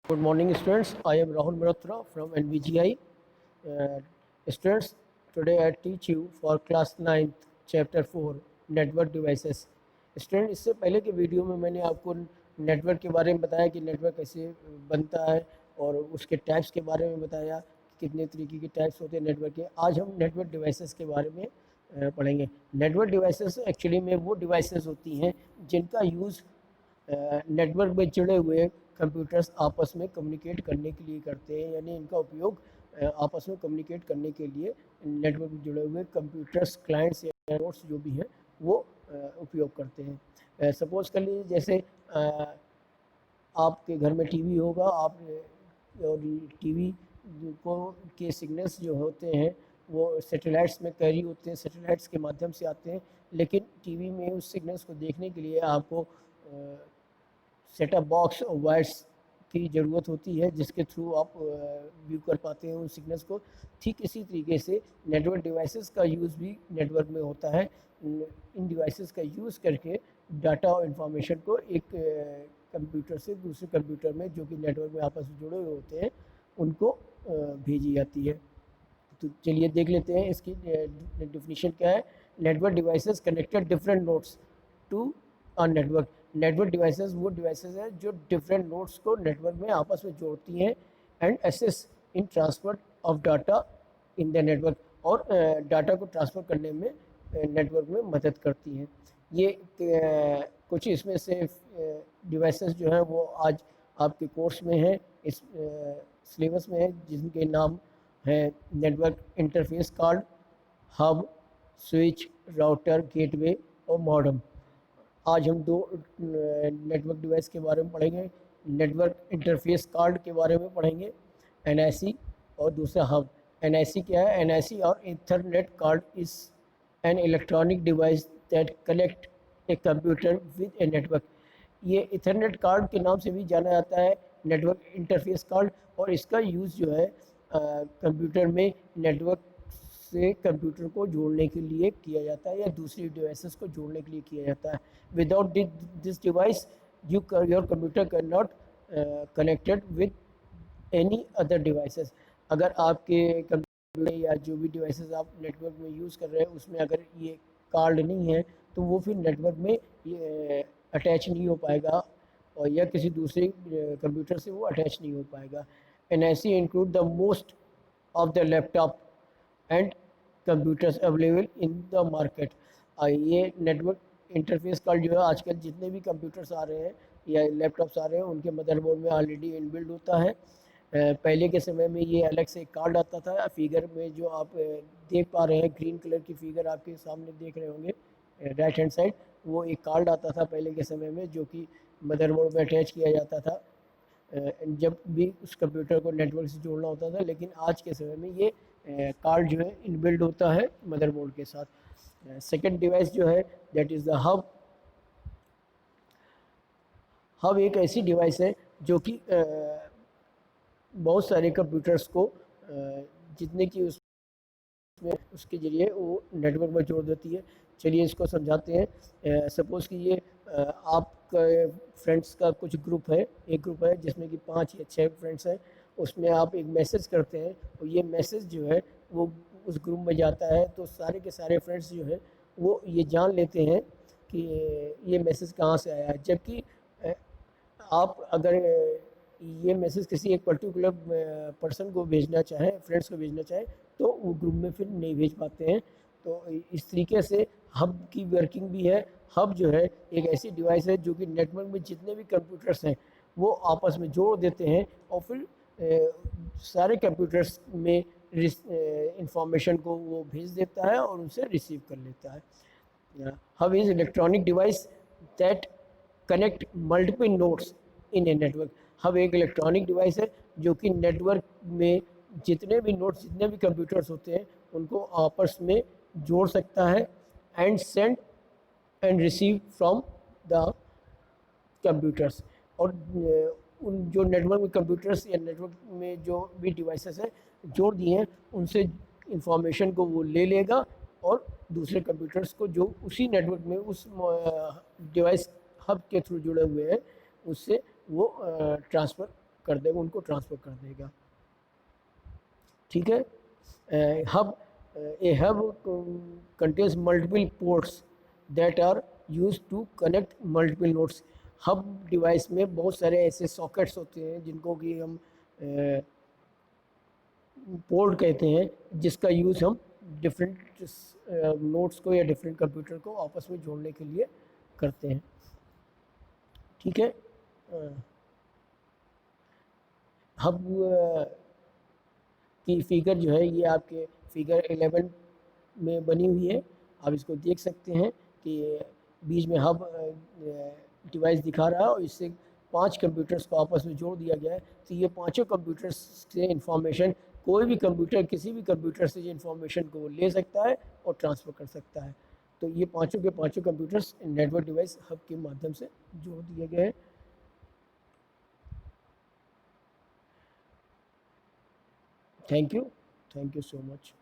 Good morning, students. I am Rahul Malhotra from NVGI. Uh, Students, today I teach you for class 9th, chapter 4, network devices. Student, इससे पहले के video में मैंने आपको network के बारे में बताया कि नेटवर्क कैसे बनता है और उसके टाइप्स के बारे में बताया कि कितने तरीके के टाइप्स होते हैं नेटवर्क के। आज हम नेटवर्क डिवाइसेस के बारे में पढ़ेंगे। नेटवर्क डिवाइसेस एक्चुअली में वो डिवाइसेस होती हैं जिनका यूज़ नेटवर्क में जुड़े हुए कंप्यूटर्स आपस में कम्युनिकेट करने के लिए करते हैं, यानी इनका उपयोग आपस में कम्युनिकेट करने के लिए नेटवर्क में जुड़े हुए कंप्यूटर्स, क्लाइंट्स या नोड्स जो भी हैं वो उपयोग करते हैं। सपोज़ कर लीजिए जैसे आपके घर में टीवी होगा, आप और टीवी को के सिग्नल्स जो होते हैं वो सैटेलाइट्स में कैरी होते हैं, सैटेलाइट्स के माध्यम से आते हैं, लेकिन टीवी में उस सिग्नल्स को देखने के लिए आपको सेटअप बॉक्स और वायर्स की ज़रूरत होती है जिसके थ्रू आप व्यू कर पाते हैं उन सिग्नल्स को। ठीक इसी तरीके से नेटवर्क डिवाइसेस का यूज़ भी नेटवर्क में होता है। इन डिवाइसेस का यूज़ करके डाटा और इन्फॉर्मेशन को एक कंप्यूटर से दूसरे कंप्यूटर में, जो कि नेटवर्क में आपस में जुड़े हुए होते हैं, उनको भेजी जाती है। तो चलिए देख लेते हैं इसकी डेफिनेशन क्या है। Network devices connected different nodes to a network. Network devices वो डिवाइसेस हैं जो डिफरेंट नोड्स को नेटवर्क में आपस में जोड़ती हैं and assist in transfer of data in the network, और डाटा को ट्रांसफ़र करने में नेटवर्क में मदद करती हैं। ये कुछ इसमें से डिवाइसेस जो हैं वो आज आपके कोर्स में हैं, इस सिलेबस में है, जिनके नाम हैं network interface card, hub, switch, router, gateway और मॉडेम। आज हम दो नेटवर्क डिवाइस के बारे में पढ़ेंगे। नेटवर्क इंटरफेस कार्ड के बारे में पढ़ेंगे, एनआईसी, और दूसरा हब। एनआईसी क्या है? एनआईसी और Ethernet card is an electronic device that connect a computer with a network. ये इथरनेट कार्ड के नाम से भी जाना जाता है, नेटवर्क इंटरफेस कार्ड, और इसका यूज़ जो है कंप्यूटर में नेटवर्क से कंप्यूटर को जोड़ने के लिए किया जाता है या दूसरी डिवाइसेस को जोड़ने के लिए किया जाता है। Without this device your computer can not connected with any other devices. अगर आपके कंप्यूटर या जो भी डिवाइसेस आप नेटवर्क में यूज़ कर रहे हैं उसमें अगर ये कार्ड नहीं है तो वो फिर नेटवर्क में अटैच नहीं हो पाएगा, और या किसी दूसरे कंप्यूटर से वो अटैच नहीं हो पाएगा। NIC include the most of the laptop and computers available in the market. ये नेटवर्क इंटरफेस कार्ड जो है आजकल जितने भी कंप्यूटर्स आ रहे हैं या लैपटॉप्स आ रहे हैं उनके मदरबोर्ड में ऑलरेडी इनबिल्ड होता है। पहले के समय में ये अलग से कार्ड आता था। फिगर में जो आप देख पा रहे हैं, ग्रीन कलर की फिगर आपके सामने देख रहे होंगे राइट हैंड साइड, वो एक कार्ड आता था पहले के समय में जो कि मदरबोर्ड में अटैच किया जाता था जब भी उस कंप्यूटर को नेटवर्क से जोड़ना होता था। लेकिन आज के समय में ये कार्ड जो है इनबिल्ड होता है मदरबोर्ड के साथ। सेकंड डिवाइस जो है that is the hub. Hub एक ऐसी डिवाइस है जो कि बहुत सारे कंप्यूटर्स को जितने की उसमें उसके ज़रिए वो नेटवर्क में जोड़ देती है। चलिए इसको समझाते हैं। सपोज़ कि ये आपका फ्रेंड्स का कुछ ग्रुप है, एक ग्रुप है जिसमें कि 5 या 6 फ्रेंड्स हैं। उसमें आप एक मैसेज करते हैं और ये मैसेज जो है वो उस ग्रुप में जाता है, तो सारे के सारे फ्रेंड्स जो हैं वो ये जान लेते हैं कि ये मैसेज कहाँ से आया है। जबकि आप अगर ये मैसेज किसी एक पर्टिकुलर पर्सन को भेजना चाहें, फ्रेंड्स को भेजना चाहें, तो वो ग्रुप में फिर नहीं भेज पाते हैं। तो इस तरीके से हब की वर्किंग भी है। हब जो है एक ऐसी डिवाइस है जो कि नेटवर्क में जितने भी कंप्यूटर्स हैं वो आपस में जोड़ देते हैं और फिर सारे कंप्यूटर्स में इंफॉर्मेशन को वो भेज देता है और उनसे रिसीव कर लेता है। Hub is electronic device that connect multiple nodes in a network. Hub एक इलेक्ट्रॉनिक डिवाइस है जो कि नेटवर्क में जितने भी नोड्स, जितने भी कंप्यूटर्स होते हैं उनको आपस में जोड़ सकता है and send and receive from the computers. और उन जो नेटवर्क में कंप्यूटर्स या नेटवर्क में जो भी डिवाइसेस हैं जोड़ दिए हैं उनसे इंफॉर्मेशन को वो ले लेगा और दूसरे कंप्यूटर्स को जो उसी नेटवर्क में उस डिवाइस हब के थ्रू जुड़े हुए हैं उससे वो ट्रांसफ़र कर देगा, उनको ट्रांसफ़र कर देगा। ठीक है। Hub a hub contains multiple ports that are used to connect multiple nodes. Hub device में बहुत सारे ऐसे सॉकेट्स होते हैं जिनको कि हम पोर्ट कहते हैं, जिसका यूज़ हम डिफरेंट नोड्स को या डिफरेंट कंप्यूटर को आपस में जोड़ने के लिए करते हैं। ठीक है। हब की फिगर जो है ये आपके फिगर 11 में बनी हुई है। आप इसको देख सकते हैं कि बीच में हब डिवाइस दिखा रहा है और इससे 5 कंप्यूटर्स को आपस में जोड़ दिया गया है। तो ये पांचों कंप्यूटर्स से इंफॉर्मेशन, कोई भी कंप्यूटर किसी भी कंप्यूटर से ये इंफॉर्मेशन को ले सकता है और ट्रांसफ़र कर सकता है। तो ये पांचों के पांचों कंप्यूटर्स नेटवर्क डिवाइस हब के माध्यम से जोड़ दिए गए हैं। Thank you so much.